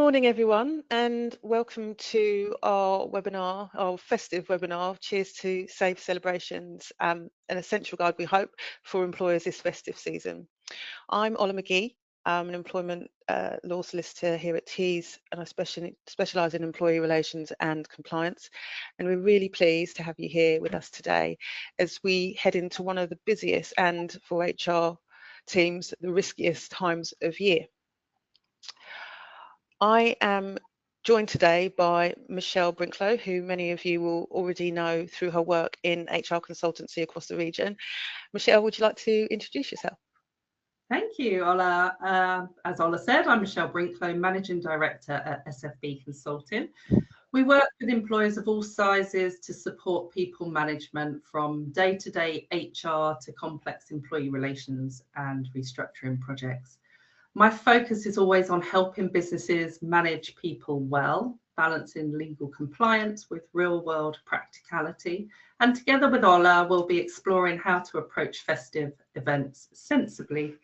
morning, everyone, and welcome to our webinar, our festive webinar, Cheers to Safe Celebrations, an essential guide, we hope, for employers this festive season. I'm Ola McGhee. I'm an employment law solicitor here at Tees, and I specialise in employee relations and compliance. And we're really pleased to have you here with us today as we head into one of the busiest and, for HR teams, the riskiest times of year. I am joined today by Michelle Brinklow, who many of you will already know through her work in HR consultancy across the region. Michelle, would you like to introduce yourself? Thank you, Ola. As Ola said, I'm Michelle Brinklow, Managing Director at SFB Consulting. We work with employers of all sizes to support people management, from day-to-day HR to complex employee relations and restructuring projects. My focus is always on helping businesses manage people well, balancing legal compliance with real-world practicality. And together with Ola, we'll be exploring how to approach festive events sensibly,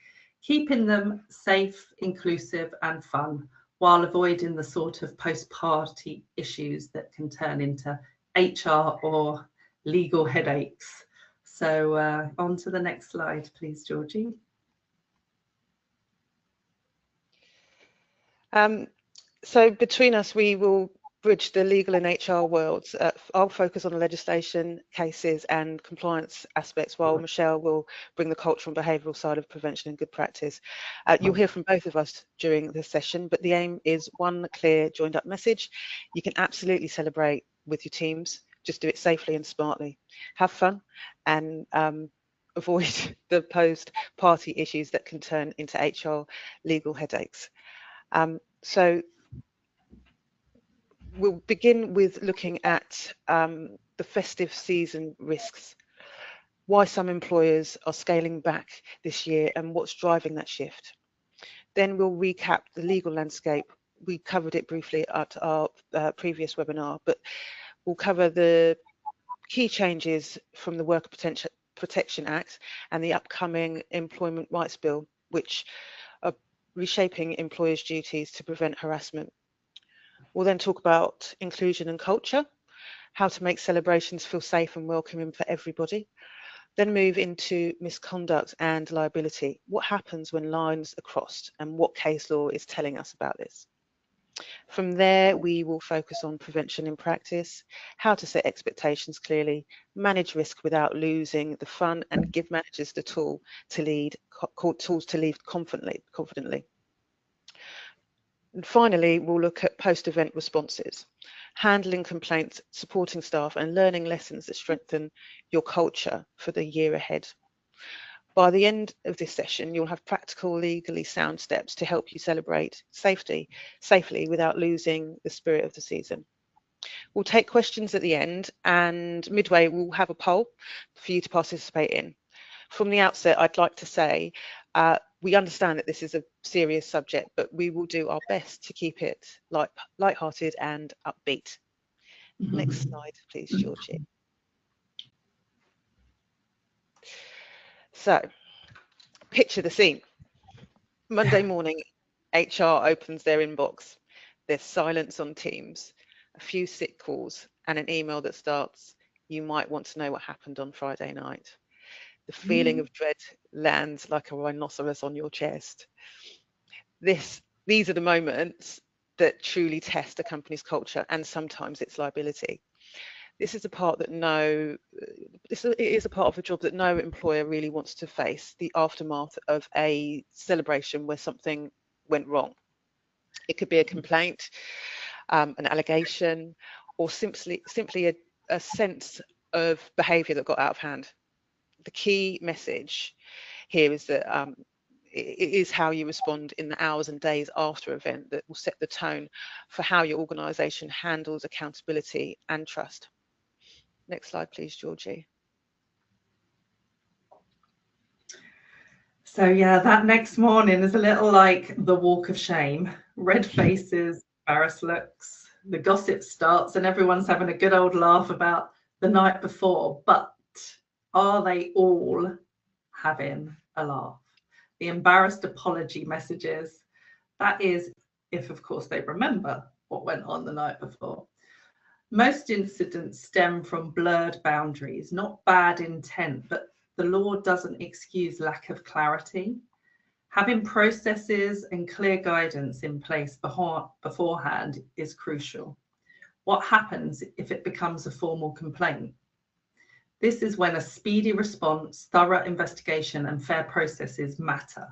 keeping them safe, inclusive and fun, while avoiding the sort of post-party issues that can turn into HR or legal headaches. So on to the next slide, please, Georgie. So between us, we will bridge the legal and HR worlds. I'll focus on the legislation, cases and compliance aspects, while Michelle will bring the cultural and behavioural side of prevention and good practice. You'll hear from both of us during the session, but the aim is one clear, joined up message. You can absolutely celebrate with your teams, just do it safely and smartly. Have fun and avoid the post-party issues that can turn into HR legal headaches. So we'll begin with looking at the festive season risks, why some employers are scaling back this year and what's driving that shift. Then we'll recap the legal landscape. We covered it briefly at our previous webinar, but we'll cover the key changes from the Worker Protection Act and the upcoming Employment Rights Bill, which are reshaping employers' duties to prevent harassment. We'll then talk about inclusion and culture, how to make celebrations feel safe and welcoming for everybody. Then move into misconduct and liability. What happens when lines are crossed and what case law is telling us about this? From there, we will focus on prevention in practice, how to set expectations clearly, manage risk without losing the fun, and give managers the tools to lead confidently. And finally, we'll look at post-event responses, handling complaints, supporting staff, and learning lessons that strengthen your culture for the year ahead. By the end of this session, you'll have practical, legally sound steps to help you celebrate safely without losing the spirit of the season. We'll take questions at the end, and midway we'll have a poll for you to participate in. From the outset, I'd like to say we understand that this is a serious subject, but we will do our best to keep it light-hearted and upbeat. Next slide, please, Georgie. So, picture the scene. Monday morning, HR opens their inbox. There's silence on Teams, a few sick calls, and an email that starts, "You might want to know what happened on Friday night." The feeling of dread lands like a rhinoceros on your chest. These are the moments that truly test a company's culture and sometimes its liability. This is a part of the job that no employer really wants to face, the aftermath of a celebration where something went wrong. It could be a complaint, an allegation, or simply a sense of behaviour that got out of hand. The key message here is that it is how you respond in the hours and days after an event that will set the tone for how your organisation handles accountability and trust. Next slide, please, Georgie. So yeah, that next morning is a little like the walk of shame. Red faces, embarrassed looks, the gossip starts and everyone's having a good old laugh about the night before, but are they all having a laugh? The embarrassed apology messages, that is if of course they remember what went on the night before. Most incidents stem from blurred boundaries, not bad intent, but the law doesn't excuse lack of clarity. Having processes and clear guidance in place beforehand is crucial. What happens if it becomes a formal complaint? This is when a speedy response, thorough investigation, and fair processes matter.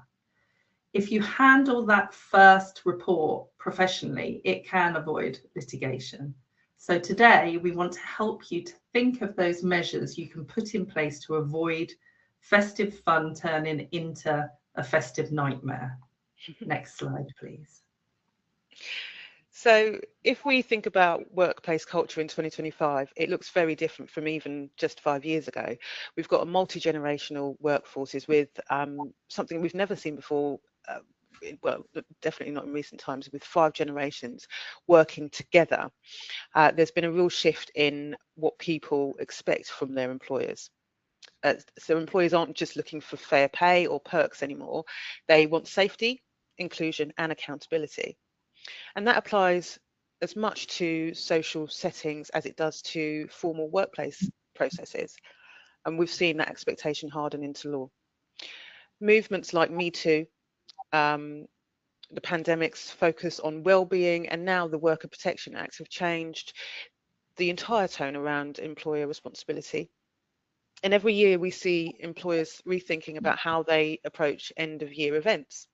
If you handle that first report professionally, it can avoid litigation. So today, we want to help you to think of those measures you can put in place to avoid festive fun turning into a festive nightmare. Next slide, please. So if we think about workplace culture in 2025, it looks very different from even just 5 years ago. We've got a multi-generational workforces with something we've never seen before, well, definitely not in recent times, with 5 generations working together. There's been a real shift in what people expect from their employers. So employers aren't just looking for fair pay or perks anymore. They want safety, inclusion, and accountability. And that applies as much to social settings as it does to formal workplace processes. And we've seen that expectation harden into law. Movements like Me Too, the pandemic's focus on well-being, and now the Worker Protection Act have changed the entire tone around employer responsibility. And every year we see employers rethinking about how they approach end-of-year events.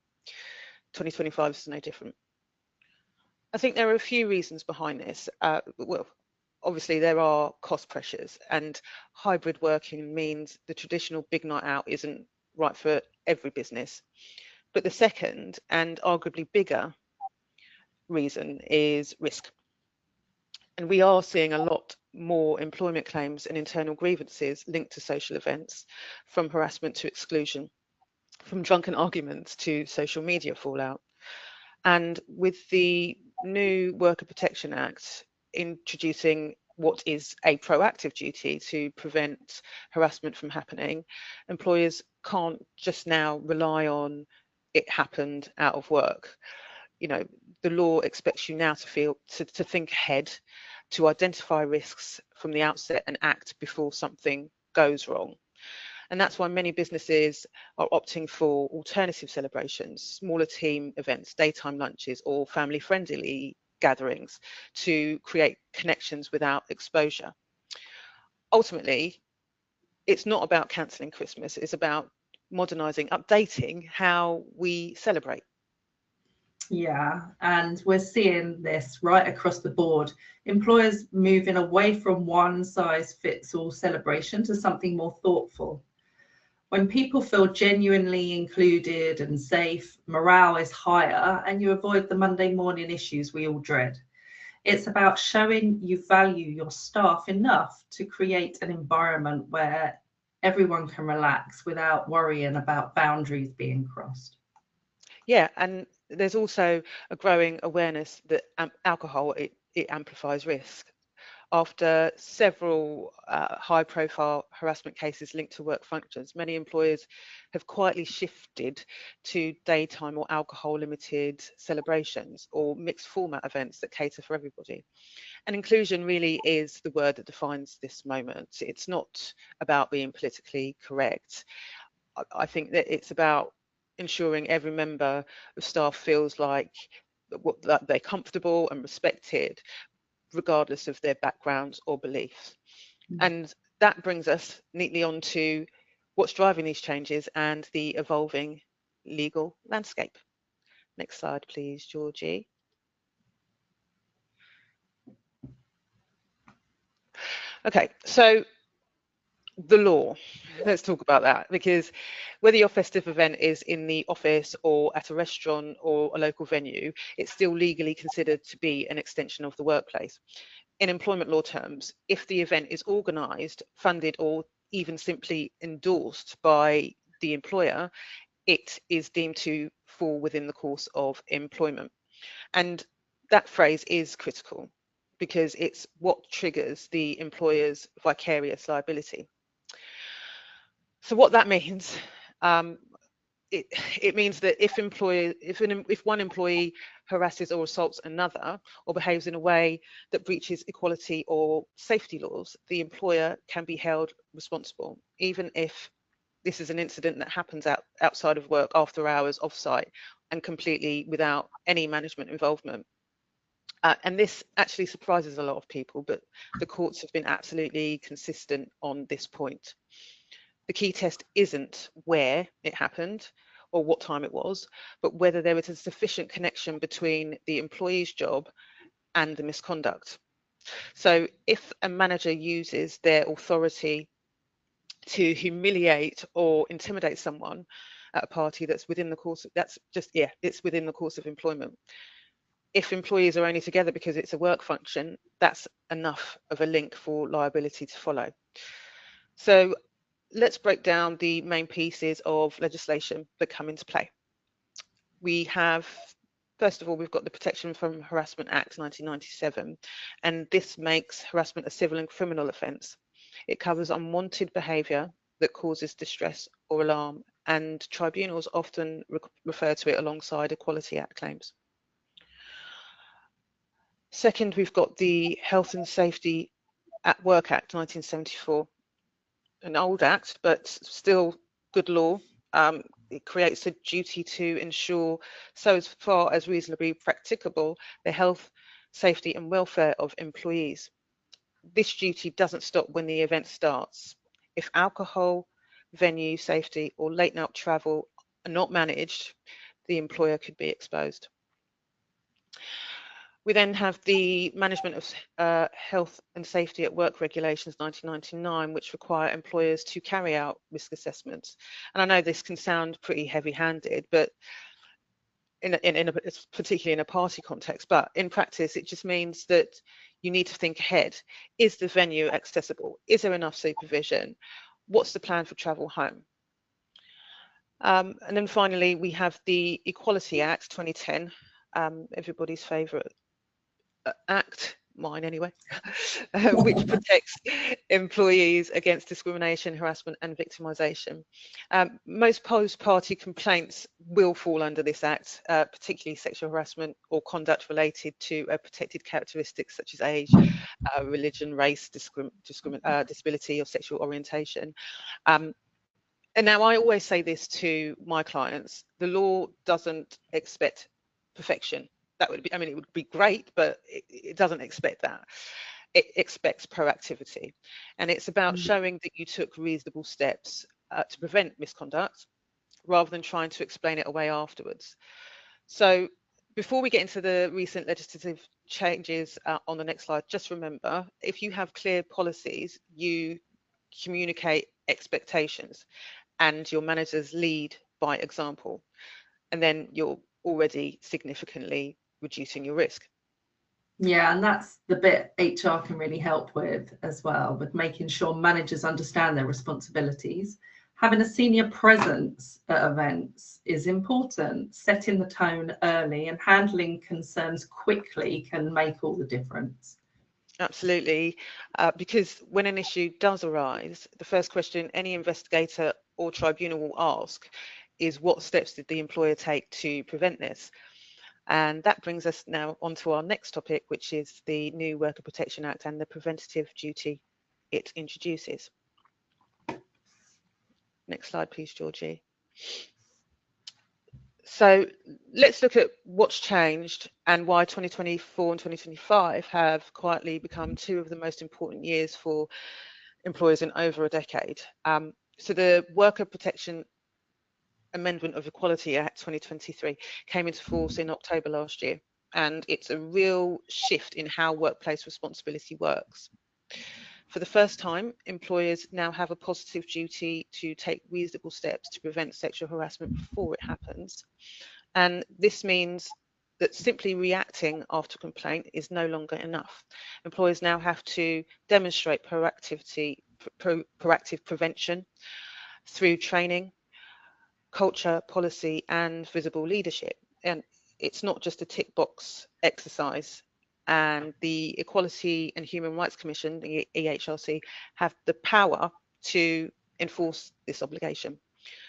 2025 is no different. I think there are a few reasons behind this. Well, obviously there are cost pressures, and hybrid working means the traditional big night out isn't right for every business. But the second and arguably bigger reason is risk. And we are seeing a lot more employment claims and internal grievances linked to social events, from harassment to exclusion, from drunken arguments to social media fallout. And with the new Worker Protection Act introducing what is a proactive duty to prevent harassment from happening, employers can't just now rely on it happened out of work. You know, the law expects you now to think ahead, to identify risks from the outset and act before something goes wrong. And that's why many businesses are opting for alternative celebrations, smaller team events, daytime lunches, or family-friendly gatherings to create connections without exposure. Ultimately, it's not about cancelling Christmas, it's about modernising, updating how we celebrate. Yeah, and we're seeing this right across the board. Employers moving away from one size fits all celebration to something more thoughtful. When people feel genuinely included and safe, morale is higher and you avoid the Monday morning issues we all dread. It's about showing you value your staff enough to create an environment where everyone can relax without worrying about boundaries being crossed. Yeah, and there's also a growing awareness that alcohol, it amplifies risk. After several high-profile harassment cases linked to work functions, many employers have quietly shifted to daytime or alcohol-limited celebrations or mixed format events that cater for everybody. And inclusion really is the word that defines this moment. It's not about being politically correct. I think that it's about ensuring every member of staff feels like that they're comfortable and respected, regardless of their backgrounds or beliefs. And that brings us neatly on to what's driving these changes and the evolving legal landscape. Next slide, please, Georgie. Okay, so the law. Let's talk about that, because whether your festive event is in the office or at a restaurant or a local venue, it's still legally considered to be an extension of the workplace. In employment law terms, if the event is organised, funded, or even simply endorsed by the employer, it is deemed to fall within the course of employment. And that phrase is critical because it's what triggers the employer's vicarious liability. So what that means, it means that if one employee harasses or assaults another or behaves in a way that breaches equality or safety laws, the employer can be held responsible, even if this is an incident that happens outside of work, after hours, off-site, and completely without any management involvement. And this actually surprises a lot of people, but the courts have been absolutely consistent on this point. The key test isn't where it happened or what time it was, but whether there was a sufficient connection between the employee's job and the misconduct. So if a manager uses their authority to humiliate or intimidate someone at a party, that's within the course of, it's within the course of employment. If employees are only together because it's a work function, that's enough of a link for liability to follow. So let's break down the main pieces of legislation that come into play. We have, first of all, we've got the Protection from Harassment Act 1997, and this makes harassment a civil and criminal offence. It covers unwanted behaviour that causes distress or alarm, and tribunals often refer to it alongside Equality Act claims. Second, we've got the Health and Safety at Work Act 1974, an old act, but still good law. It creates a duty to ensure, so as far as reasonably practicable, the health, safety and welfare of employees. This duty doesn't stop when the event starts. If alcohol, venue safety or late night travel are not managed, the employer could be exposed. We then have the Management of Health and Safety at Work Regulations 1999, which require employers to carry out risk assessments. And I know this can sound pretty heavy-handed, but particularly in a party context, but in practice, it just means that you need to think ahead. Is the venue accessible? Is there enough supervision? What's the plan for travel home? And then finally, we have the Equality Act 2010, everybody's favourite act, mine anyway, which protects employees against discrimination, harassment and victimisation. Most post-party complaints will fall under this act, particularly sexual harassment or conduct related to protected characteristics such as age, religion, race, disability or sexual orientation. And now I always say this to my clients, the law doesn't expect perfection. That would be, I mean, it would be great, but it doesn't expect that. It expects proactivity. And it's about showing that you took reasonable steps to prevent misconduct rather than trying to explain it away afterwards. So before we get into the recent legislative changes on the next slide, just remember, if you have clear policies, you communicate expectations and your managers lead by example. And then you're already significantly reducing your risk. Yeah, and that's the bit HR can really help with as well, with making sure managers understand their responsibilities. Having a senior presence at events is important. Setting the tone early and handling concerns quickly can make all the difference. Absolutely, because when an issue does arise, the first question any investigator or tribunal will ask is what steps did the employer take to prevent this? And that brings us now onto our next topic, which is the new Worker Protection Act and the preventative duty it introduces. Next slide, please, Georgie. So let's look at what's changed and why 2024 and 2025 have quietly become two of the most important years for employers in over a decade. So the Worker Protection Amendment of Equality Act 2023 came into force in October last year, and it's a real shift in how workplace responsibility works. For the first time, employers now have a positive duty to take reasonable steps to prevent sexual harassment before it happens. And this means that simply reacting after complaint is no longer enough. Employers now have to demonstrate proactive prevention through training, culture, policy and visible leadership. And it's not just a tick box exercise. And the Equality and Human Rights Commission, the EHRC, have the power to enforce this obligation.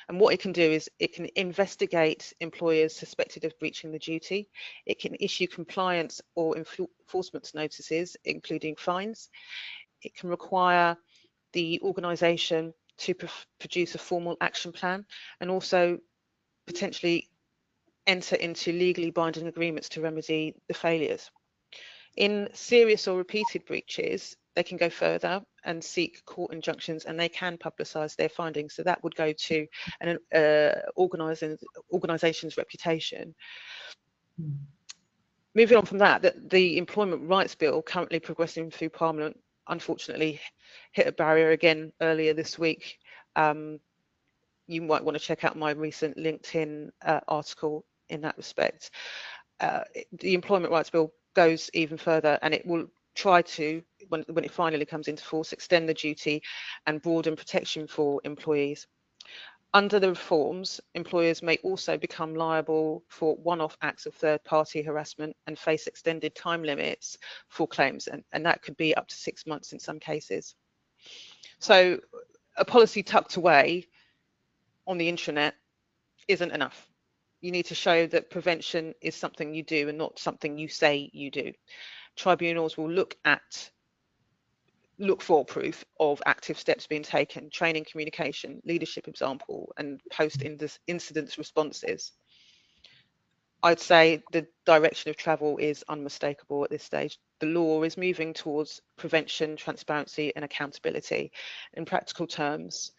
And what it can do is it can investigate employers suspected of breaching the duty. It can issue compliance or enforcement notices, including fines. It can require the organisation to produce a formal action plan, and also potentially enter into legally binding agreements to remedy the failures. In serious or repeated breaches, they can go further and seek court injunctions, and they can publicise their findings. So that would go to an organisation's reputation. Moving on from that, the Employment Rights Bill currently progressing through Parliament, unfortunately, hit a barrier again earlier this week. You might want to check out my recent LinkedIn article in that respect. The Employment Rights Bill goes even further, and it will try to, when it finally comes into force, extend the duty and broaden protection for employees. Under the reforms, employers may also become liable for one-off acts of third-party harassment and face extended time limits for claims, and that could be up to 6 months in some cases. So a policy tucked away on the intranet isn't enough. You need to show that prevention is something you do and not something you say you do. Tribunals will look for proof of active steps being taken, training, communication, leadership example, and post-incident responses. I'd say the direction of travel is unmistakable at this stage. The law is moving towards prevention, transparency, and accountability. In practical terms,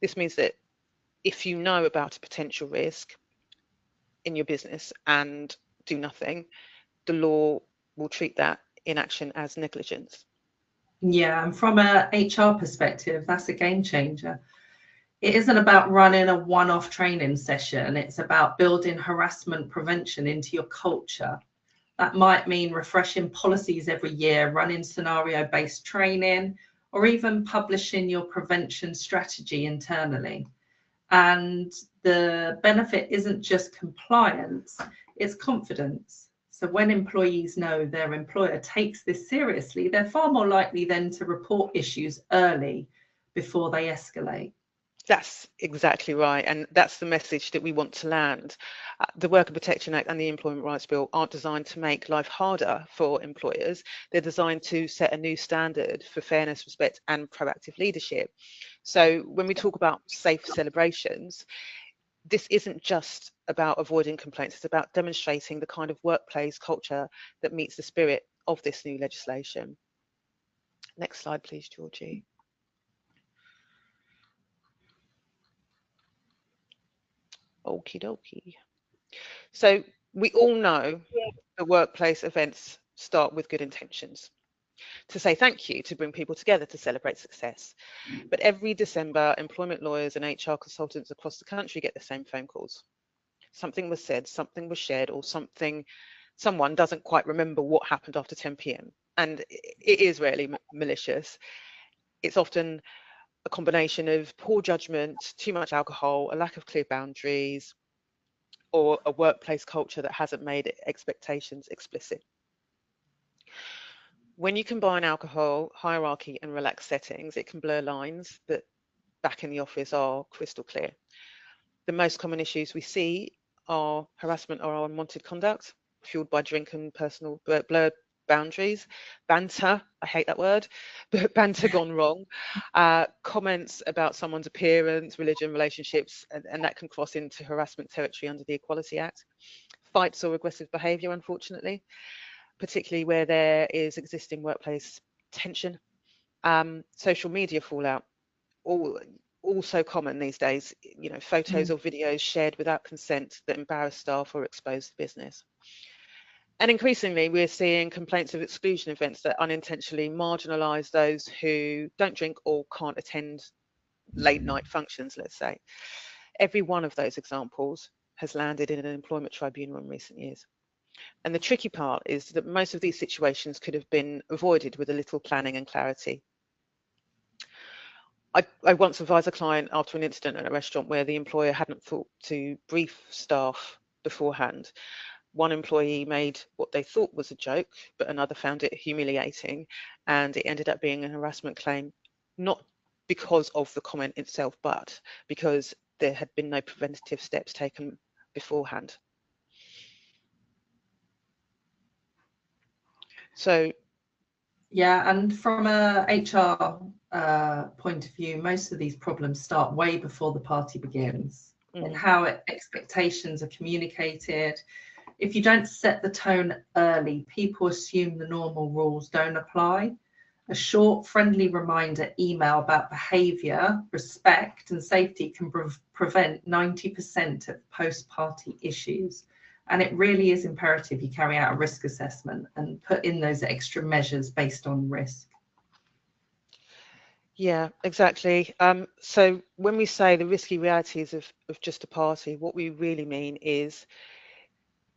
this means that if you know about a potential risk in your business and do nothing, the law will treat that inaction as negligence. Yeah, and from a HR perspective, that's a game changer. It isn't about running a one-off training session. It's about building harassment prevention into your culture. That might mean refreshing policies every year, running scenario-based training, or even publishing your prevention strategy internally. And the benefit isn't just compliance, it's confidence. So when employees know their employer takes this seriously, they're far more likely then to report issues early before they escalate. That's exactly right, and that's the message that we want to land. The Worker Protection Act and the Employment Rights Bill aren't designed to make life harder for employers. They're designed to set a new standard for fairness, respect, and proactive leadership. So when we talk about safe celebrations, this isn't just about avoiding complaints, it's about demonstrating the kind of workplace culture that meets the spirit of this new legislation. Next slide, please, Georgie. Okie dokie. So we all know that workplace events start with good intentions, to say thank you, to bring people together, to celebrate success. But every December, employment lawyers and HR consultants across the country get the same phone calls. Something was said, something was shared, or someone doesn't quite remember what happened after 10 p.m. And it is rarely malicious. It's often a combination of poor judgment, too much alcohol, a lack of clear boundaries, or a workplace culture that hasn't made expectations explicit. When you combine alcohol, hierarchy, and relaxed settings, it can blur lines that back in the office are crystal clear. The most common issues we see are harassment or unwanted conduct, fueled by drink and personal blurred boundaries, banter, I hate that word, but banter gone wrong, comments about someone's appearance, religion, relationships, and that can cross into harassment territory under the Equality Act. Fights or aggressive behaviour, unfortunately, particularly where there is existing workplace tension. Social media fallout, also common these days, photos or videos shared without consent that embarrass staff or expose the business. And increasingly, we're seeing complaints of exclusion events that unintentionally marginalise those who don't drink or can't attend late night functions, let's say. Every one of those examples has landed in an employment tribunal in recent years. And the tricky part is that most of these situations could have been avoided with a little planning and clarity. I once advised a client after an incident at a restaurant where the employer hadn't thought to brief staff beforehand. One employee made what they thought was a joke, but another found it humiliating, and it ended up being a harassment claim, not because of the comment itself, but because there had been no preventative steps taken beforehand. So yeah, and from a HR point of view, most of these problems start way before the party begins, and how expectations are communicated. If you don't set the tone early, people assume the normal rules don't apply. A short, friendly reminder email about behaviour, respect, and safety can prevent 90% of post-party issues. And it really is imperative you carry out a risk assessment and put in those extra measures based on risk. yeah, exactly. So when we say the risky realities of just a party, what we really mean is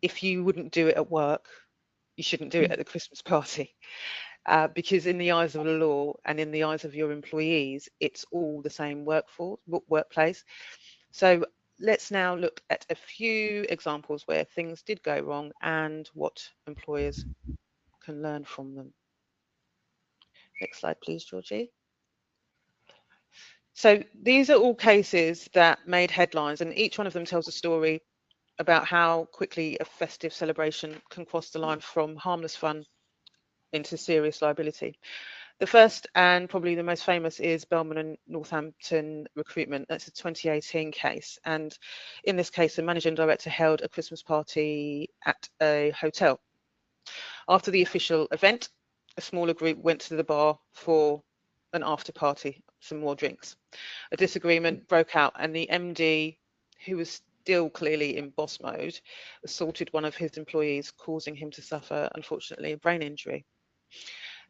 if you wouldn't do it at work, you shouldn't do it at the Christmas party. Because in the eyes of the law and in the eyes of your employees, it's all the same workplace. So let's now look at a few examples where things did go wrong and what employers can learn from them. Next slide, please, Georgie. So these are all cases that made headlines, and each one of them tells a story about how quickly a festive celebration can cross the line from harmless fun into serious liability. The first and probably the most famous is Bellman and Northampton recruitment. That's a 2018 case. And in this case, the managing director held a Christmas party at a hotel. After the official event, a smaller group went to the bar for an after party, some more drinks. A disagreement broke out and the MD, who was still clearly in boss mode, assaulted one of his employees, causing him to suffer, unfortunately, a brain injury.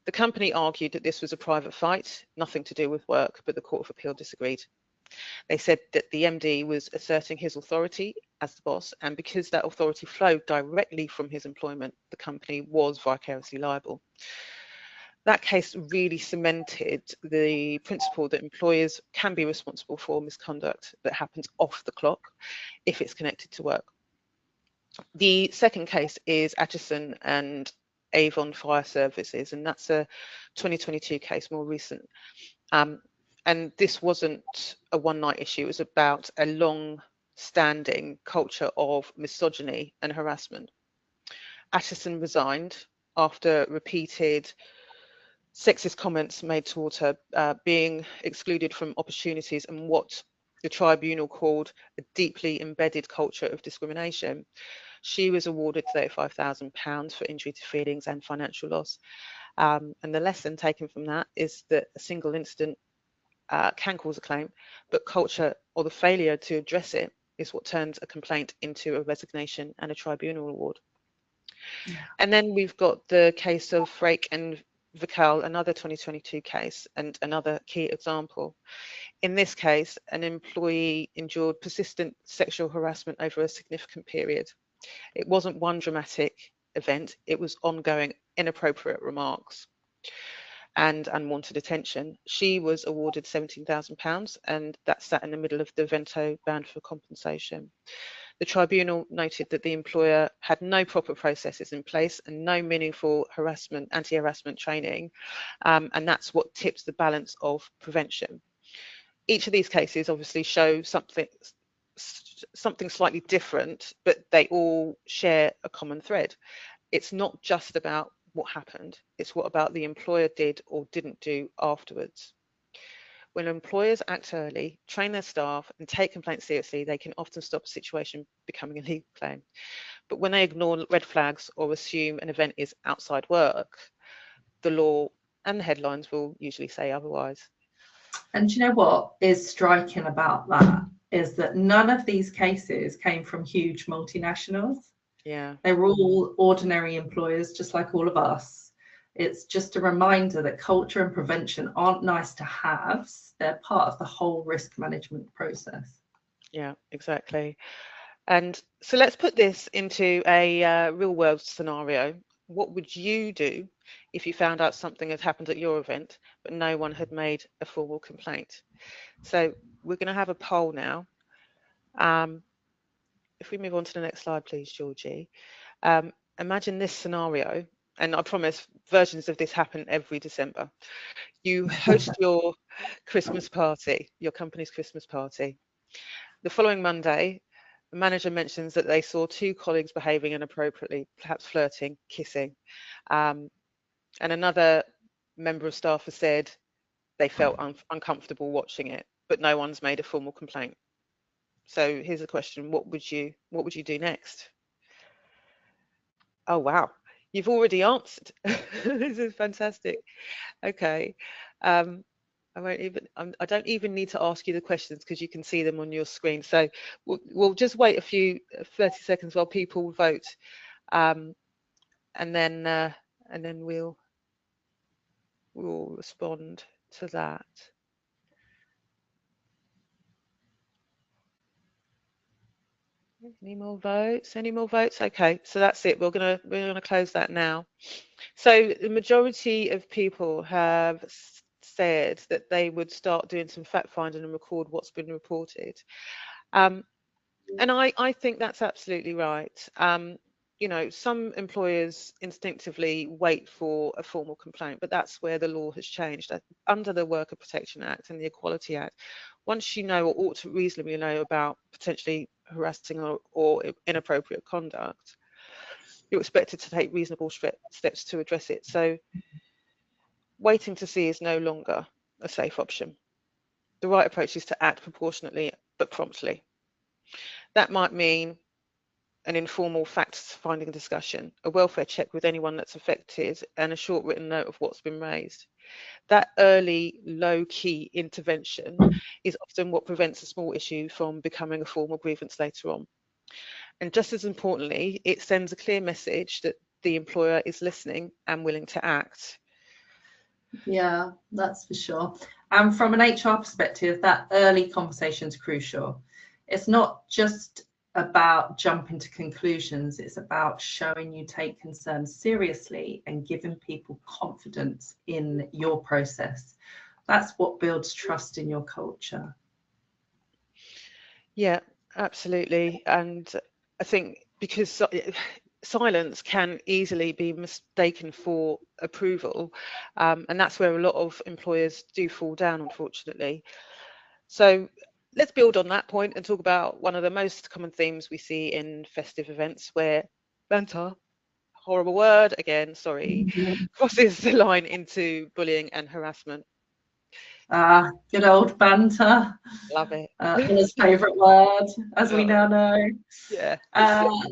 The company argued that this was a private fight, nothing to do with work, but the Court of Appeal disagreed. They said that the MD was asserting his authority as the boss, and because that authority flowed directly from his employment, the company was vicariously liable. That case really cemented the principle that employers can be responsible for misconduct that happens off the clock if it's connected to work. The second case is Atchison and Avon Fire Services, and that's a 2022 case, more recent. And this wasn't a one-night issue. It was about a long-standing culture of misogyny and harassment. Atchison resigned after repeated sexist comments made towards her, being excluded from opportunities and what the tribunal called a deeply embedded culture of discrimination. She was awarded £35,000 for injury to feelings and financial loss. And the lesson taken from that is that a single incident can cause a claim, but culture or the failure to address it is what turns a complaint into a resignation and a tribunal award. Yeah. And then we've got the case of Frake and Vical, another 2022 case and another key example. In this case, an employee endured persistent sexual harassment over a significant period. It wasn't one dramatic event, it was ongoing inappropriate remarks and unwanted attention. She was awarded £17,000 and that sat in the middle of the Vento band for compensation. The tribunal noted that the employer had no proper processes in place and no meaningful anti-harassment training, and that's what tips the balance of prevention. Each of these cases obviously show something slightly different, but they all share a common thread. It's not just about what happened, it's what about the employer did or didn't do afterwards. When employers act early, train their staff and take complaints seriously, they can often stop a situation becoming a legal claim. But when they ignore red flags or assume an event is outside work, the law and the headlines will usually say otherwise. And you know what is striking about that is that none of these cases came from huge multinationals. Yeah. They were all ordinary employers, just like all of us. It's just a reminder that culture and prevention aren't nice to haves. They're part of the whole risk management process. Yeah, exactly. And so let's put this into a real world scenario. What would you do if you found out something had happened at your event, but no one had made a formal complaint? So we're going to have a poll now. If we move on to the next slide, please, Georgie. Imagine this scenario, and I promise versions of this happen every December. You host your Christmas party, your company's Christmas party. The following Monday, the manager mentions that they saw 2 colleagues behaving inappropriately, perhaps flirting, kissing. And another member of staff has said they felt uncomfortable watching it, but no one's made a formal complaint. So here's the question: what would you do next? Oh wow, you've already answered. This is fantastic. Okay. I don't even need to ask you the questions because you can see them on your screen. So we'll just wait a few 30 seconds while people vote, and then we'll respond to that. Any more votes? Any more votes? Okay, so that's it. We're gonna close that now. So the majority of people have said that they would start doing some fact finding and record what's been reported. And I think that's absolutely right. You know, some employers instinctively wait for a formal complaint, but that's where the law has changed. Under the Worker Protection Act and the Equality Act, once you know or ought to reasonably know about potentially harassing or inappropriate conduct, you're expected to take reasonable steps to address it. So waiting to see is no longer a safe option. The right approach is to act proportionately but promptly. That might mean an informal fact-finding discussion, a welfare check with anyone that's affected, and a short written note of what's been raised. That early, low-key intervention is often what prevents a small issue from becoming a formal grievance later on. And just as importantly, it sends a clear message that the employer is listening and willing to act. Yeah, that's for sure. And from an HR perspective, that early conversation is crucial. It's not just about jumping to conclusions, it's about showing you take concerns seriously and giving people confidence in your process. That's what builds trust in your culture. Yeah, absolutely. And I think because silence can easily be mistaken for approval, and that's where a lot of employers do fall down, unfortunately. So let's build on that point and talk about one of the most common themes we see in festive events where banter, horrible word again, sorry, crosses the line into bullying and harassment. Good old banter. Love it. Anna's favourite word, as we now know. Yeah.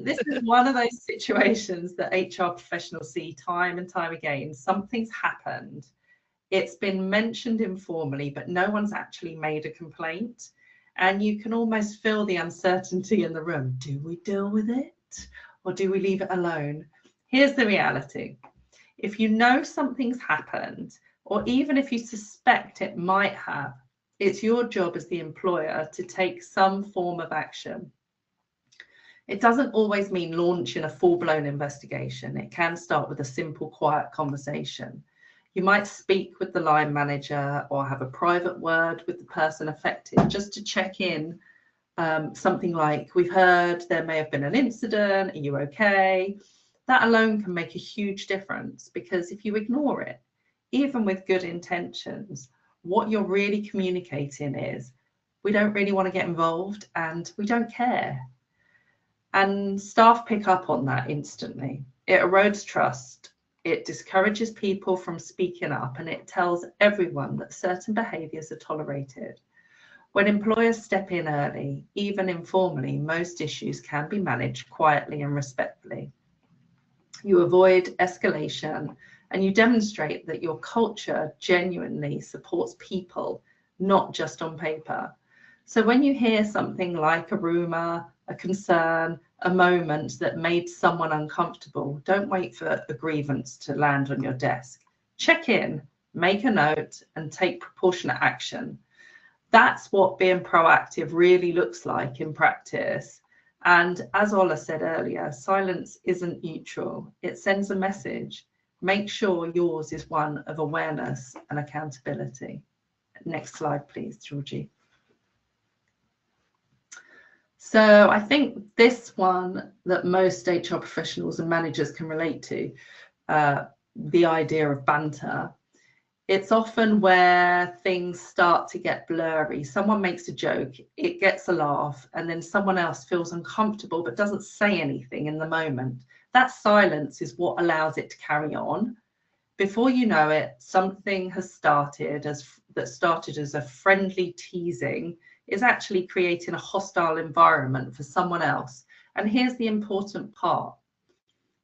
This is one of those situations that HR professionals see time and time again. Something's happened. It's been mentioned informally, but no one's actually made a complaint. And you can almost feel the uncertainty in the room. Do we deal with it or do we leave it alone? Here's the reality. If you know something's happened, or even if you suspect it might have, it's your job as the employer to take some form of action. It doesn't always mean launching a full-blown investigation. It can start with a simple, quiet conversation. You might speak with the line manager or have a private word with the person affected just to check in. Something like, we've heard there may have been an incident, are you okay? That alone can make a huge difference, because if you ignore it, even with good intentions, what you're really communicating is, we don't really want to get involved and we don't care. And staff pick up on that instantly. It erodes trust. It discourages people from speaking up, and it tells everyone that certain behaviours are tolerated. When employers step in early, even informally, most issues can be managed quietly and respectfully. You avoid escalation and you demonstrate that your culture genuinely supports people, not just on paper. So when you hear something like a rumour, a concern, a moment that made someone uncomfortable, don't wait for a grievance to land on your desk. Check in, make a note, and take proportionate action. That's what being proactive really looks like in practice. And as Ola said earlier, silence isn't neutral. It sends a message. Make sure yours is one of awareness and accountability. Next slide, please, Georgie. So I think this one that most HR professionals and managers can relate to, the idea of banter, It's often where things start to get blurry. Someone makes a joke, it gets a laugh, and then someone else feels uncomfortable but doesn't say anything in the moment. That silence is what allows it to carry on. Before you know it, something has started as a friendly teasing is actually creating a hostile environment for someone else. And here's the important part.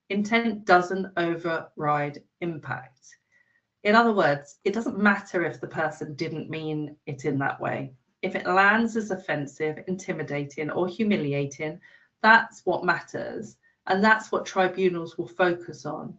Intent doesn't override impact. In other words, it doesn't matter if the person didn't mean it in that way. If it lands as offensive, intimidating, or humiliating, that's what matters. And that's what tribunals will focus on.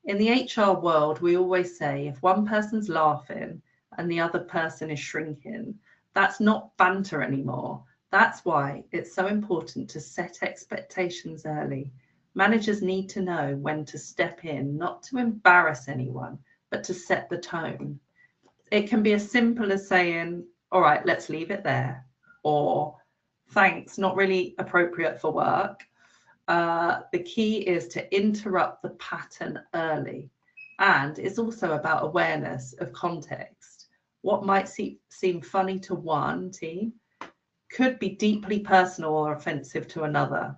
In the HR world, we always say if one person's laughing and the other person is shrinking, that's not banter anymore. That's why it's so important to set expectations early. Managers need to know when to step in, not to embarrass anyone, but to set the tone. It can be as simple as saying, all right, let's leave it there, or thanks, not really appropriate for work. The key is to interrupt the pattern early. And it's also about awareness of context. What might seem funny to one team could be deeply personal or offensive to another.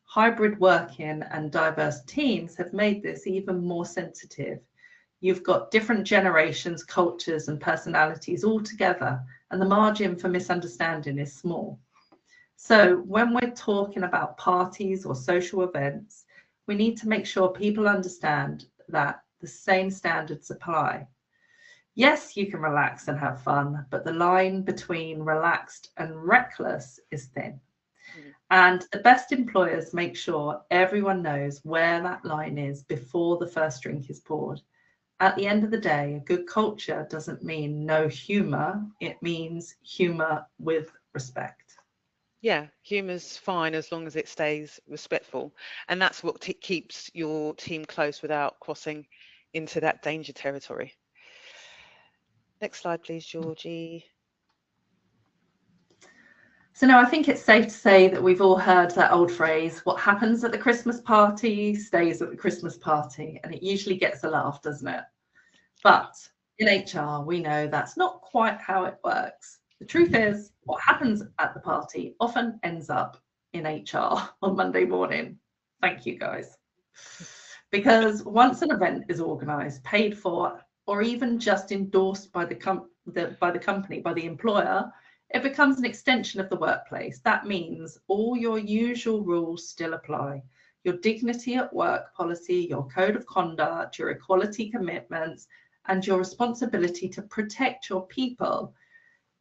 Hybrid working and diverse teams have made this even more sensitive. You've got different generations, cultures, and personalities all together, and the margin for misunderstanding is small. So when we're talking about parties or social events, we need to make sure people understand that the same standards apply. Yes, you can relax and have fun, but the line between relaxed and reckless is thin. And the best employers make sure everyone knows where that line is before the first drink is poured. At the end of the day, a good culture doesn't mean no humor. It means humor with respect. Yeah, humour's fine as long as it stays respectful. And that's what keeps your team close without crossing into that danger territory. Next slide, please, Georgie. So now I think it's safe to say that we've all heard that old phrase, what happens at the Christmas party stays at the Christmas party. And it usually gets a laugh, doesn't it? But in HR, we know that's not quite how it works. The truth is, what happens at the party often ends up in HR on Monday morning. Thank you, guys. Because once an event is organised, paid for, or even just endorsed by the company, by the employer, it becomes an extension of the workplace. That means all your usual rules still apply. Your dignity at work policy, your code of conduct, your equality commitments, and your responsibility to protect your people.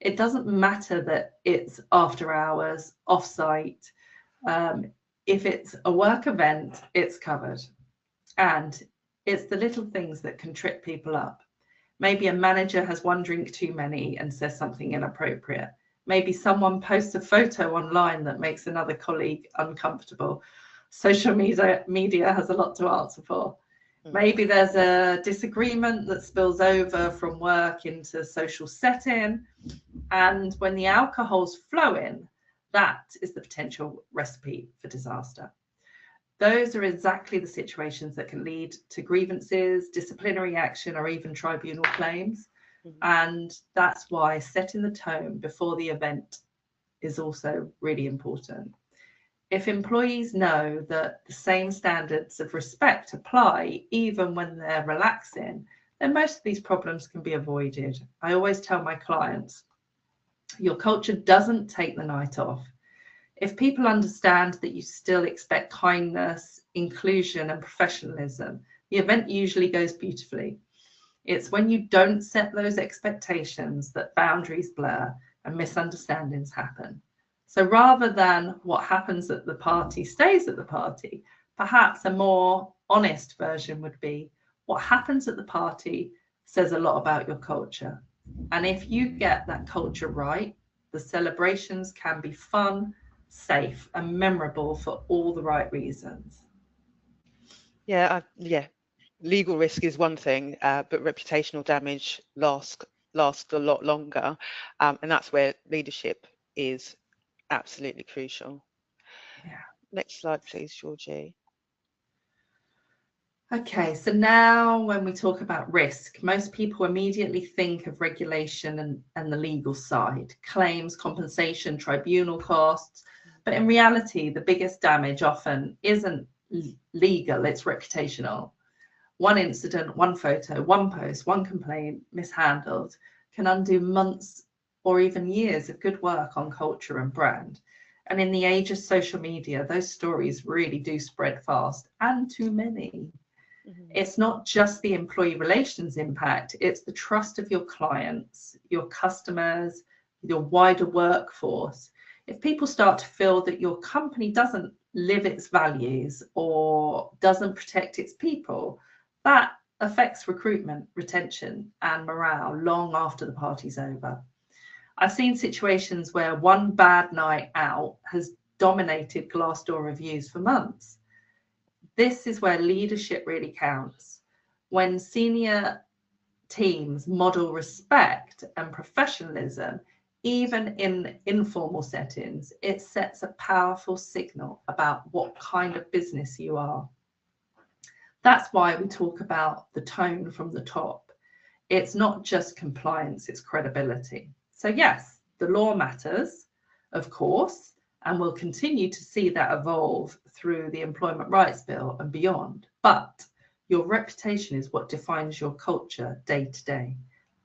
It doesn't matter that it's after hours, off-site. If it's a work event, it's covered. And it's the little things that can trip people up. Maybe a manager has one drink too many and says something inappropriate. Maybe someone posts a photo online that makes another colleague uncomfortable. Social media has a lot to answer for. Maybe there's a disagreement that spills over from work into social setting. And when the alcohol's flowing, that is the potential recipe for disaster. Those are exactly the situations that can lead to grievances, disciplinary action, or even tribunal claims. And that's why setting the tone before the event is also really important. If employees know that the same standards of respect apply even when they're relaxing, then most of these problems can be avoided. I always tell my clients, your culture doesn't take the night off. If people understand that you still expect kindness, inclusion, and professionalism, the event usually goes beautifully. It's when you don't set those expectations that boundaries blur and misunderstandings happen. So rather than what happens at the party stays at the party, perhaps a more honest version would be what happens at the party says a lot about your culture. And if you get that culture right, the celebrations can be fun, safe, and memorable for all the right reasons. Yeah, legal risk is one thing, but reputational damage lasts a lot longer, and that's where leadership is absolutely crucial. Yeah. Next slide, please, Georgie. Okay, so now when we talk about risk, most people immediately think of regulation and the legal side, claims, compensation, tribunal costs. But in reality, the biggest damage often isn't legal, it's reputational. One incident, one photo, one post, one complaint mishandled can undo months or even years of good work on culture and brand. And in the age of social media, those stories really do spread fast, and too many. It's not just the employee relations impact, it's the trust of your clients, your customers, your wider workforce. If people start to feel that your company doesn't live its values or doesn't protect its people, that affects recruitment, retention, and morale long after the party's over. I've seen situations where one bad night out has dominated Glassdoor reviews for months. This is where leadership really counts. When senior teams model respect and professionalism, even in informal settings, it sets a powerful signal about what kind of business you are. That's why we talk about the tone from the top. It's not just compliance, it's credibility. So yes, the law matters, of course, and we'll continue to see that evolve through the Employment Rights Bill and beyond. But your reputation is what defines your culture day to day.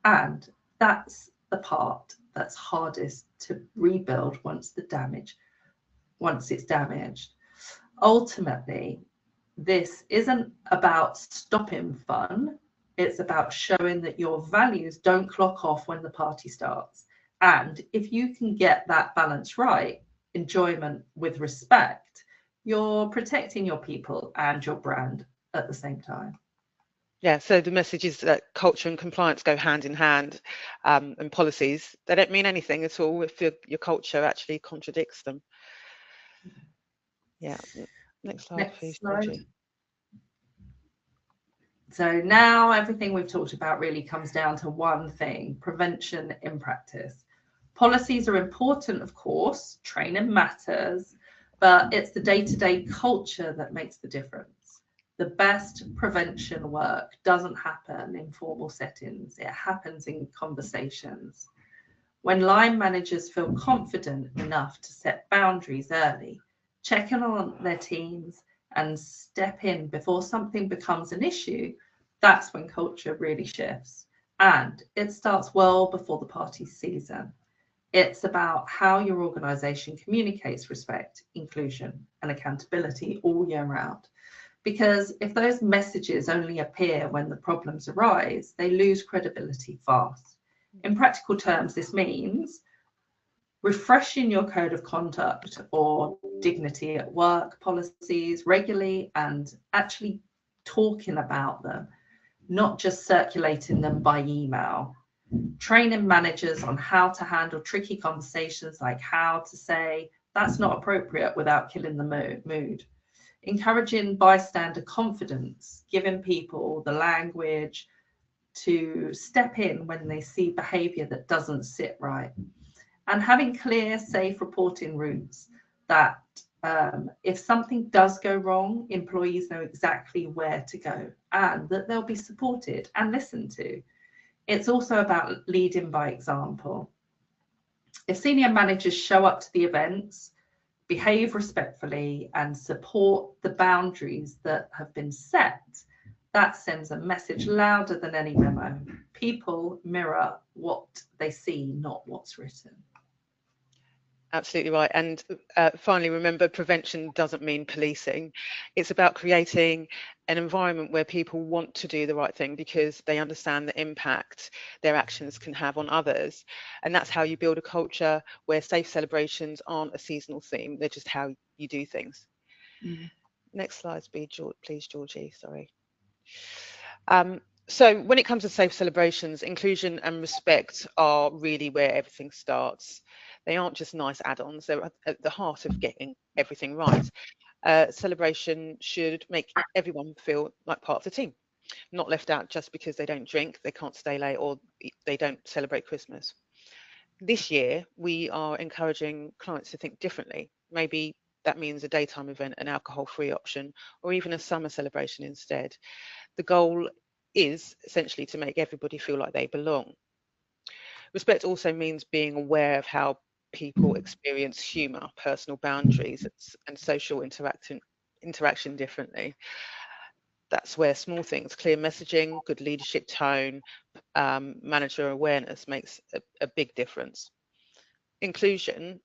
And that's the part that's hardest to rebuild once it's damaged. Ultimately, this isn't about stopping fun. It's about showing that your values don't clock off when the party starts. And if you can get that balance right, enjoyment with respect, you're protecting your people and your brand at the same time. Yeah, so the message is that culture and compliance go hand in hand, and policies, they don't mean anything at all if your culture actually contradicts them. Yeah, next slide, Next please, slide. Georgie. So now everything we've talked about really comes down to one thing: prevention in practice. Policies are important, of course, training matters, but it's the day-to-day culture that makes the difference. The best prevention work doesn't happen in formal settings, it happens in conversations. When line managers feel confident enough to set boundaries early, check in on their teams, and step in before something becomes an issue, that's when culture really shifts. And it starts well before the party season. It's about how your organisation communicates respect, inclusion, and accountability all year round. Because if those messages only appear when the problems arise, they lose credibility fast. In practical terms, this means refreshing your code of conduct or dignity at work policies regularly and actually talking about them, not just circulating them by email. Training managers on how to handle tricky conversations, like how to say that's not appropriate without killing the mood. Encouraging bystander confidence, giving people the language to step in when they see behaviour that doesn't sit right. And having clear, safe reporting routes that if something does go wrong, employees know exactly where to go and that they'll be supported and listened to. It's also about leading by example. If senior managers show up to the events, behave respectfully, and support the boundaries that have been set, that sends a message louder than any memo. People mirror what they see, not what's written. Absolutely right. And finally, remember, prevention doesn't mean policing. It's about creating an environment where people want to do the right thing because they understand the impact their actions can have on others. And that's how you build a culture where safe celebrations aren't a seasonal theme. They're just how you do things. Next slide, please, Georgie. Sorry. So when it comes to safe celebrations, inclusion and respect are really where everything starts. They aren't just nice add-ons, they're at the heart of getting everything right. Celebration should make everyone feel like part of the team, not left out just because they don't drink, they can't stay late, or they don't celebrate Christmas. This year, we are encouraging clients to think differently, maybe that means a daytime event, an alcohol-free option, or even a summer celebration instead. The goal is essentially to make everybody feel like they belong. Respect also means being aware of how people experience humour, personal boundaries, and social interaction differently. That's where small things, clear messaging, good leadership tone, manager awareness makes a big difference. Inclusion,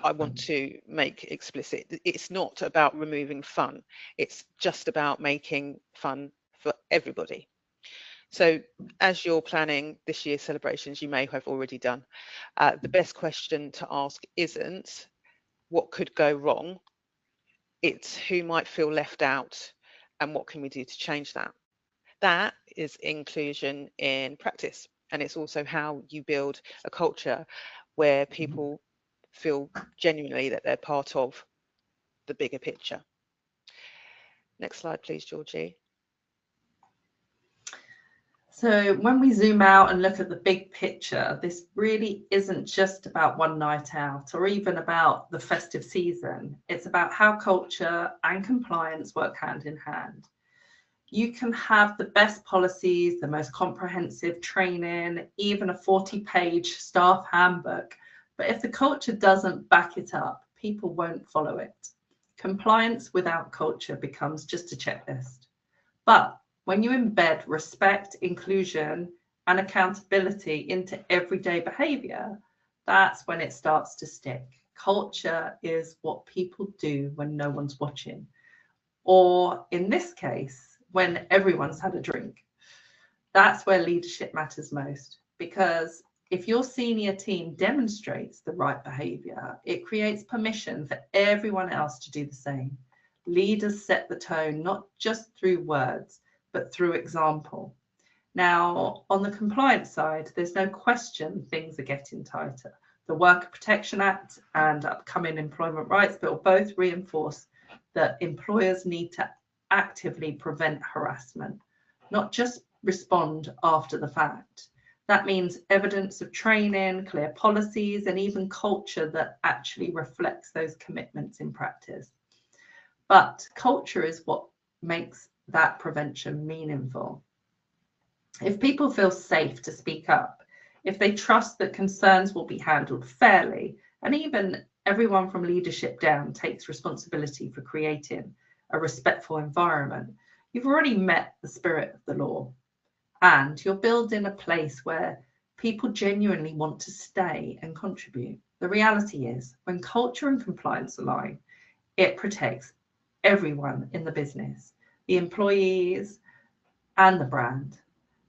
I want to make explicit, it's not about removing fun, it's just about making fun for everybody. So as you're planning this year's celebrations, you may have already done, the best question to ask isn't what could go wrong, it's who might feel left out and what can we do to change that. That is inclusion in practice, and it's also how you build a culture where people feel genuinely that they're part of the bigger picture. Next slide, please, Georgie. So when we zoom out and look at the big picture, this really isn't just about one night out or even about the festive season. It's about how culture and compliance work hand in hand. You can have the best policies, the most comprehensive training, even a 40-page staff handbook, but if the culture doesn't back it up, people won't follow it. Compliance without culture becomes just a checklist. But when you embed respect, inclusion, and accountability into everyday behavior, that's when it starts to stick. Culture is what people do when no one's watching, or in this case, when everyone's had a drink. That's where leadership matters most, because if your senior team demonstrates the right behavior, it creates permission for everyone else to do the same. Leaders set the tone, not just through words, but through example. Now, on the compliance side, there's no question things are getting tighter. The Worker Protection Act and upcoming Employment Rights Bill both reinforce that employers need to actively prevent harassment, not just respond after the fact. That means evidence of training, clear policies, and even culture that actually reflects those commitments in practice. But culture is what makes that prevention meaningful. If people feel safe to speak up, if they trust that concerns will be handled fairly, and even everyone from leadership down takes responsibility for creating a respectful environment, you've already met the spirit of the law. And you're building a place where people genuinely want to stay and contribute. The reality is, when culture and compliance align, it protects everyone in the business, the employees and the brand.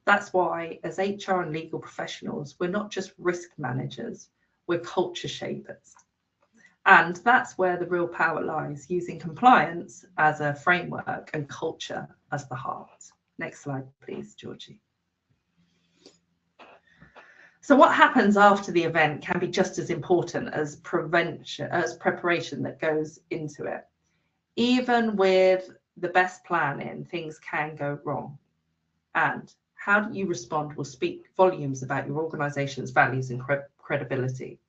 That's why, as HR and legal professionals, we're not just risk managers, we're culture shapers. And that's where the real power lies, using compliance as a framework and culture as the heart. Next slide, please, Georgie. So what happens after the event can be just as important as preparation that goes into it. Even with the best planning, things can go wrong. And how you respond will speak volumes about your organization's values and credibility.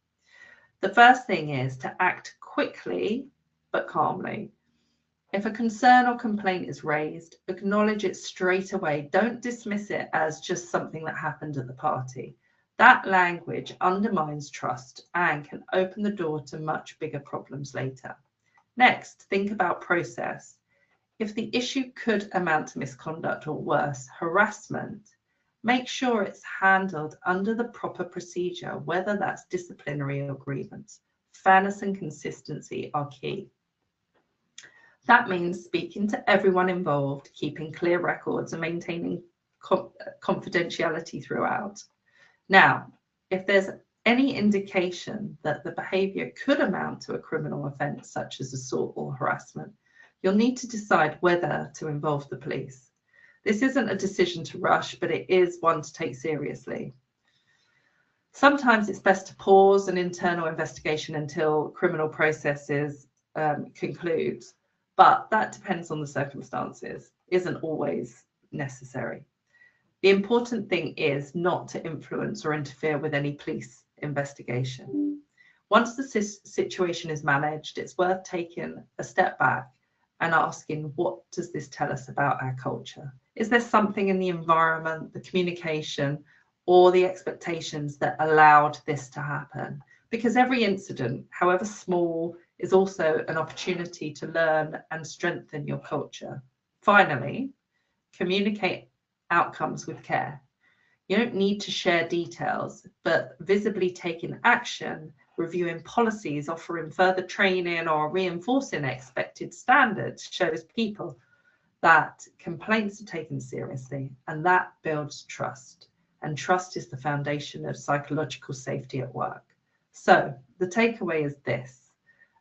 The first thing is to act quickly but calmly. If a concern or complaint is raised, acknowledge it straight away. Don't dismiss it as just something that happened at the party. That language undermines trust and can open the door to much bigger problems later. Next, think about process. If the issue could amount to misconduct or worse, harassment, make sure it's handled under the proper procedure, whether that's disciplinary or grievance. Fairness and consistency are key. That means speaking to everyone involved, keeping clear records, and maintaining confidentiality throughout. Now, if there's any indication that the behavior could amount to a criminal offence, such as assault or harassment, you'll need to decide whether to involve the police. This isn't a decision to rush, but it is one to take seriously. Sometimes it's best to pause an internal investigation until criminal processes conclude, but that depends on the circumstances, isn't always necessary. The important thing is not to influence or interfere with any police investigation. Once the situation is managed, it's worth taking a step back and asking, what does this tell us about our culture? Is there something in the environment, the communication, or the expectations that allowed this to happen? Because every incident, however small, is also an opportunity to learn and strengthen your culture. Finally, communicate outcomes with care. You don't need to share details, but visibly taking action, reviewing policies, offering further training, or reinforcing expected standards shows people that complaints are taken seriously, and that builds trust. And trust is the foundation of psychological safety at work. So the takeaway is this: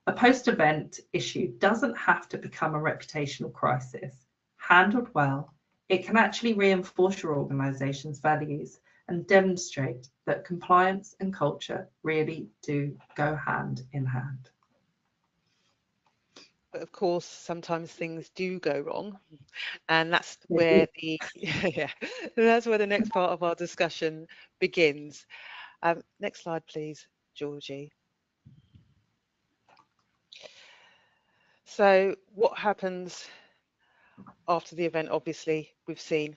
a post-event issue doesn't have to become a reputational crisis. Handled well, it can actually reinforce your organization's values and demonstrate that compliance and culture really do go hand in hand. But of course, sometimes things do go wrong, and that's where the yeah, that's where the next part of our discussion begins. Next slide, please, Georgie. So, what happens after the event? Obviously, we've seen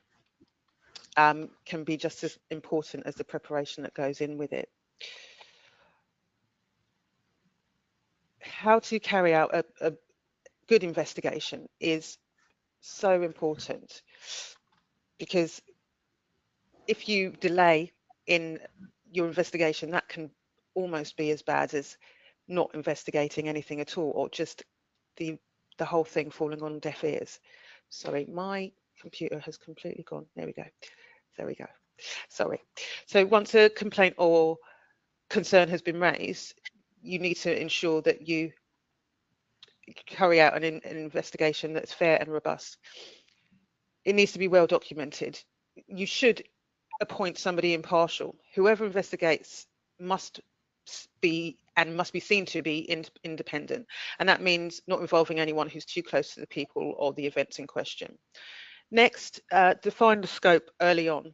can be just as important as the preparation that goes in with it. How to carry out a good investigation is so important, because if you delay in your investigation, that can almost be as bad as not investigating anything at all, or just the whole thing falling on deaf ears. Sorry, my computer has completely gone. There we go. There we go. Sorry. So once a complaint or concern has been raised, you need to ensure that you carry out an investigation that's fair and robust. It needs to be well documented. You should appoint somebody impartial. Whoever investigates must be seen to be independent, and that means not involving anyone who's too close to the people or the events in question. Next, define the scope early on.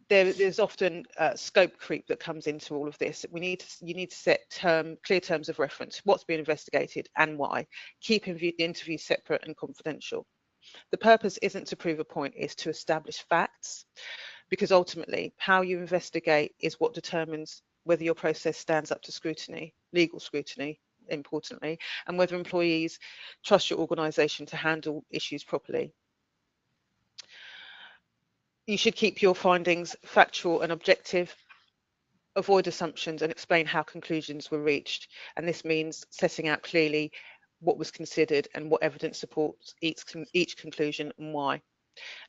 There's often scope creep that comes into all of this. You need to set clear terms of reference, what's being investigated and why. Keep the interview separate and confidential. The purpose isn't to prove a point, it's to establish facts, because ultimately how you investigate is what determines whether your process stands up to scrutiny, legal scrutiny, importantly, and whether employees trust your organisation to handle issues properly. You should keep your findings factual and objective, avoid assumptions, and explain how conclusions were reached. And this means setting out clearly what was considered and what evidence supports each conclusion and why.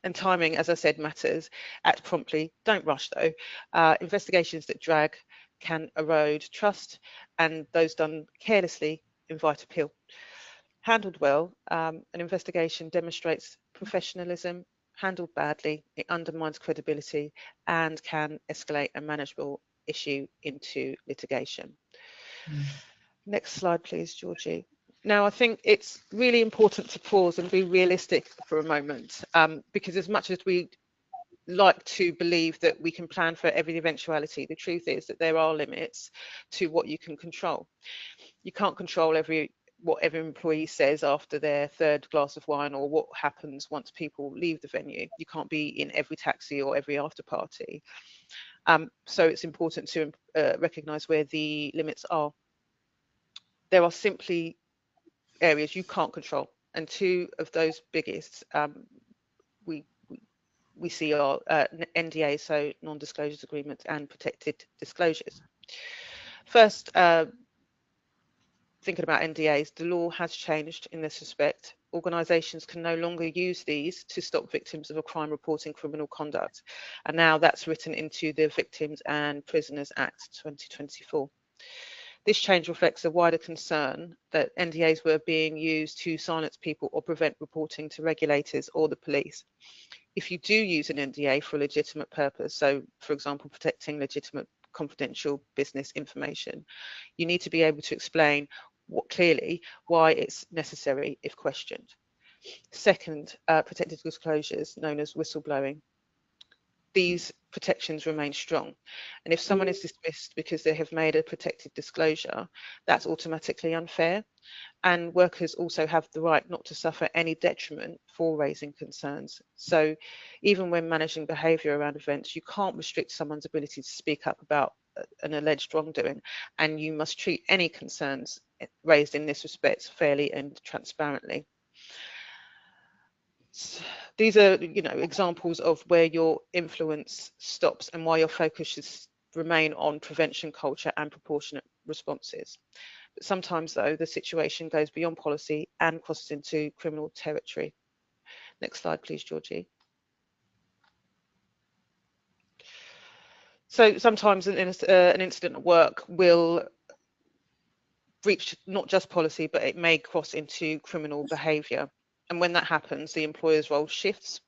And timing, as I said, matters. Act promptly, don't rush though. Investigations that drag can erode trust, and those done carelessly invite appeal. Handled well, an investigation demonstrates professionalism. Handled badly, it undermines credibility and can escalate a manageable issue into litigation. Next slide, please, Georgie. Now, I think it's really important to pause and be realistic for a moment, because as much as we like to believe that we can plan for every eventuality, the truth is that there are limits to what you can control. You can't control what every employee says after their third glass of wine, or what happens once people leave the venue. You can't be in every taxi or every after party. So it's important to recognise where the limits are. There are simply areas you can't control, and two of those biggest we see are NDA, so non-disclosure agreements, and protected disclosures. First, thinking about NDAs, the law has changed in this respect. Organisations can no longer use these to stop victims of a crime reporting criminal conduct, and now that's written into the Victims and Prisoners Act 2024. This change reflects a wider concern that NDAs were being used to silence people or prevent reporting to regulators or the police. If you do use an NDA for a legitimate purpose, so for example, protecting legitimate confidential business information, you need to be able to explain clearly why it's necessary if questioned. Second, protected disclosures, known as whistleblowing. these protections remain strong. And if someone is dismissed because they have made a protected disclosure, that's automatically unfair. And workers also have the right not to suffer any detriment for raising concerns. So even when managing behaviour around events, you can't restrict someone's ability to speak up about an alleged wrongdoing, and you must treat any concerns raised in this respect fairly and transparently. These are, examples of where your influence stops and why your focus should remain on prevention culture and proportionate responses. But sometimes, though, the situation goes beyond policy and crosses into criminal territory. Next slide, please, Georgie. So sometimes an incident at work will breach not just policy, but it may cross into criminal behaviour. And when that happens, the employer's role shifts.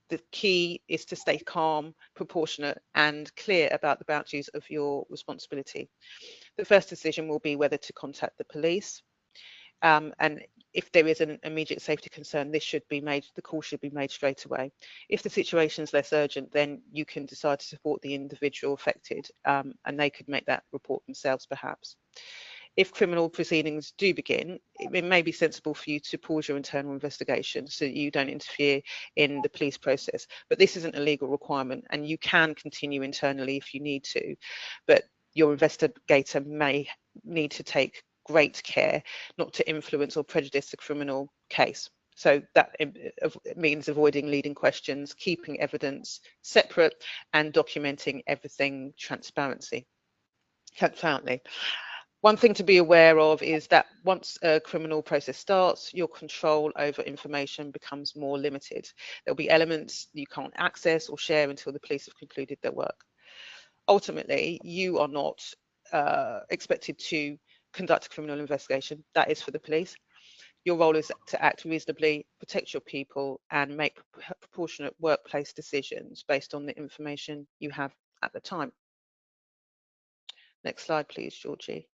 The key is to stay calm, proportionate, and clear about the boundaries of your responsibility. The first decision will be whether to contact the police. And if there is an immediate safety concern, the call should be made straight away. If the situation is less urgent, then you can decide to support the individual affected, and they could make that report themselves, perhaps. If criminal proceedings do begin, it may be sensible for you to pause your internal investigation so that you don't interfere in the police process. But this isn't a legal requirement, and you can continue internally if you need to. But your investigator may need to take great care not to influence or prejudice the criminal case. So that means avoiding leading questions, keeping evidence separate, and documenting everything transparently. One thing to be aware of is that once a criminal process starts, your control over information becomes more limited. There'll be elements you can't access or share until the police have concluded their work. Ultimately, you are not expected to conduct a criminal investigation. That is for the police. Your role is to act reasonably, protect your people, and make proportionate workplace decisions based on the information you have at the time. Next slide, please, Georgie.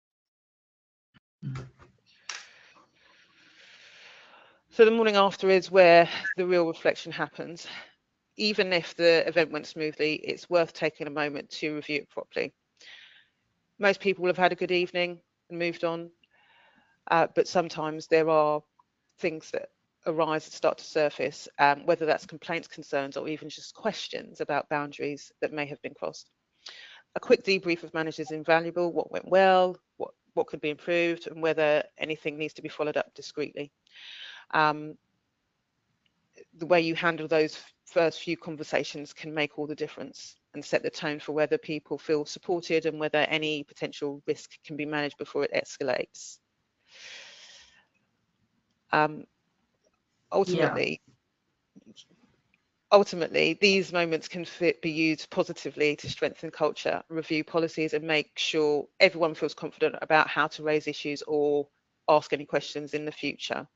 So the morning after is where the real reflection happens. Even if the event went smoothly, it's worth taking a moment to review it properly. Most people will have had a good evening and moved on, but sometimes there are things that arise that start to surface, whether that's complaints, concerns, or even just questions about boundaries that may have been crossed. A quick debrief of managers is invaluable. What went well, what could be improved, and whether anything needs to be followed up discreetly. The way you handle those first few conversations can make all the difference and set the tone for whether people feel supported and whether any potential risk can be managed before it escalates. Ultimately, these moments can be used positively to strengthen culture, review policies, and make sure everyone feels confident about how to raise issues or ask any questions in the future.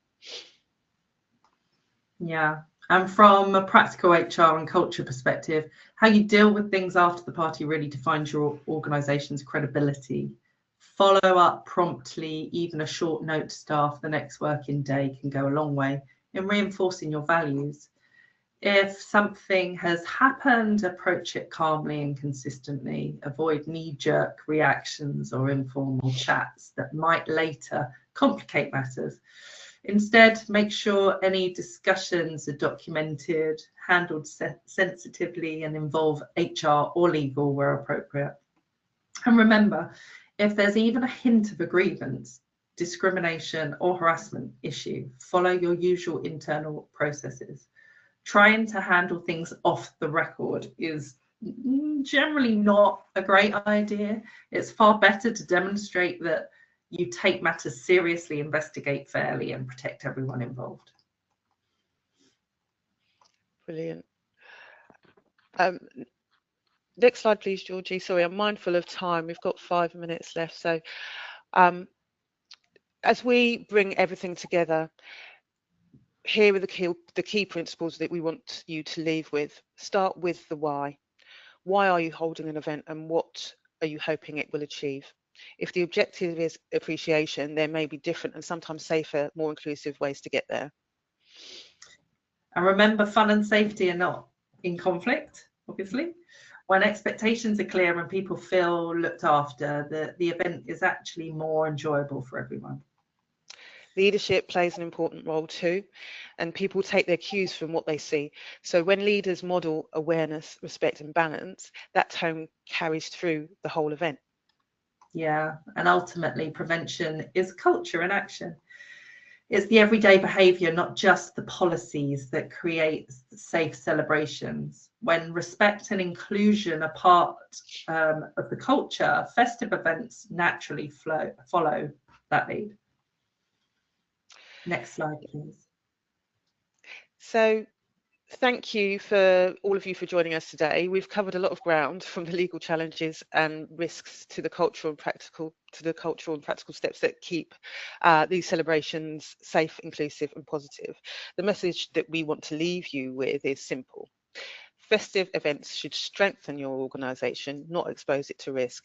Yeah, and from a practical HR and culture perspective, how you deal with things after the party really defines your organisation's credibility. Follow up promptly, even a short note to staff the next working day can go a long way in reinforcing your values. If something has happened, approach it calmly and consistently. Avoid knee-jerk reactions or informal chats that might later complicate matters. Instead, make sure any discussions are documented, handled sensitively, and involve HR or legal where appropriate. And remember, if there's even a hint of a grievance, discrimination, or harassment issue, follow your usual internal processes. Trying to handle things off the record is generally not a great idea. It's far better to demonstrate that you take matters seriously, investigate fairly, and protect everyone involved. Brilliant. Next slide, please, Georgie. Sorry, I'm mindful of time. We've got 5 minutes left. So as we bring everything together, here are the key principles that we want you to leave with. Start with the why. Why are you holding an event, and what are you hoping it will achieve? If the objective is appreciation, there may be different and sometimes safer, more inclusive ways to get there. And remember, fun and safety are not in conflict. obviously. When expectations are clear and people feel looked after, the event is actually more enjoyable for everyone. Leadership plays an important role too, and people take their cues from what they see. So when leaders model awareness, respect and balance, that tone carries through the whole event. Yeah, and ultimately prevention is culture in action. It's the everyday behaviour, not just the policies, that create safe celebrations. When respect and inclusion are part of the culture, festive events naturally follow that lead. Next slide, please. So thank you for all of you for joining us today. We've covered a lot of ground, from the legal challenges and risks to the cultural and practical steps that keep these celebrations safe, inclusive and positive. The message that we want to leave you with is simple. Festive events should strengthen your organisation, not expose it to risk.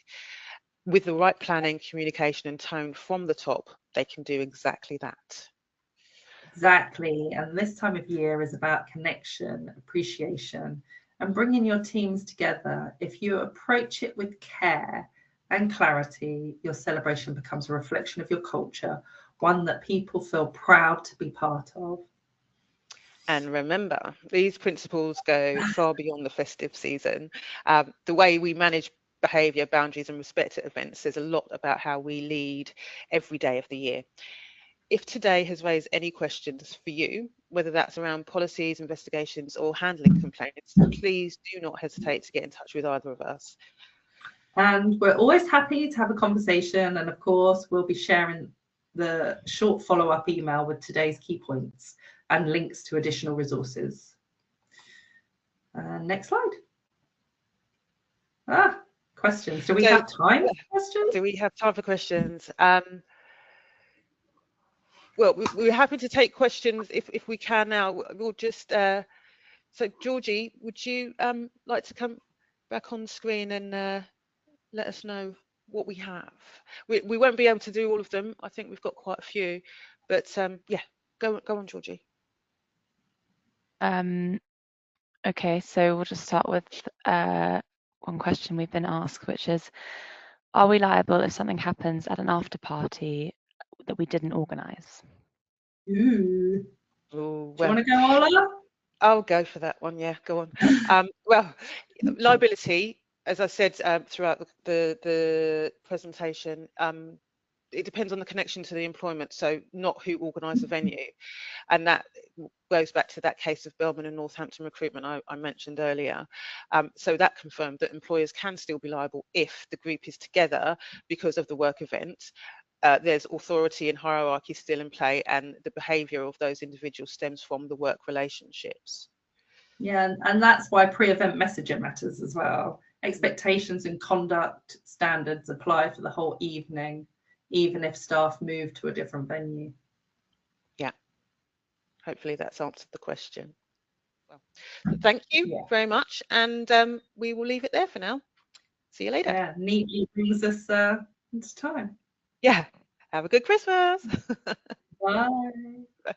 With the right planning, communication and tone from the top, they can do exactly that. Exactly. And this time of year is about connection, appreciation, and bringing your teams together. If you approach it with care and clarity, your celebration becomes a reflection of your culture, one that people feel proud to be part of. And remember, these principles go far beyond the festive season. The way we manage behaviour, boundaries and respect at events says a lot about how we lead every day of the year. If today has raised any questions for you, whether that's around policies, investigations or handling complaints, please do not hesitate to get in touch with either of us. And we're always happy to have a conversation. And of course, we'll be sharing the short follow-up email with today's key points and links to additional resources. Next slide. Questions. Do we have time for questions? Do we have time for questions? Well, we're happy to take questions if we can now. We'll just, so Georgie, would you like to come back on screen and let us know what we have? We won't be able to do all of them. I think we've got quite a few, but yeah, go on, Georgie. Okay, so we'll just start with one question we've been asked, which is, are we liable if something happens at an after party that we didn't organise? Ooh. Well, Do you want to go, Ola? I'll go for that one. Yeah, go on. Well, liability, as I said throughout the presentation, it depends on the connection to the employment, so not who organised the venue. And that goes back to that case of Belman and Northampton recruitment I mentioned earlier. So that confirmed that employers can still be liable if the group is together because of the work event. There's authority and hierarchy still in play, and the behaviour of those individuals stems from the work relationships. Yeah, and that's why pre-event messaging matters as well. Expectations and conduct standards apply for the whole evening, even if staff move to a different venue. Yeah, hopefully that's answered the question. Well, thank you very much, and we will leave it there for now. See you later. Yeah, neatly brings us into time. Yeah, have a good Christmas. Bye. Bye.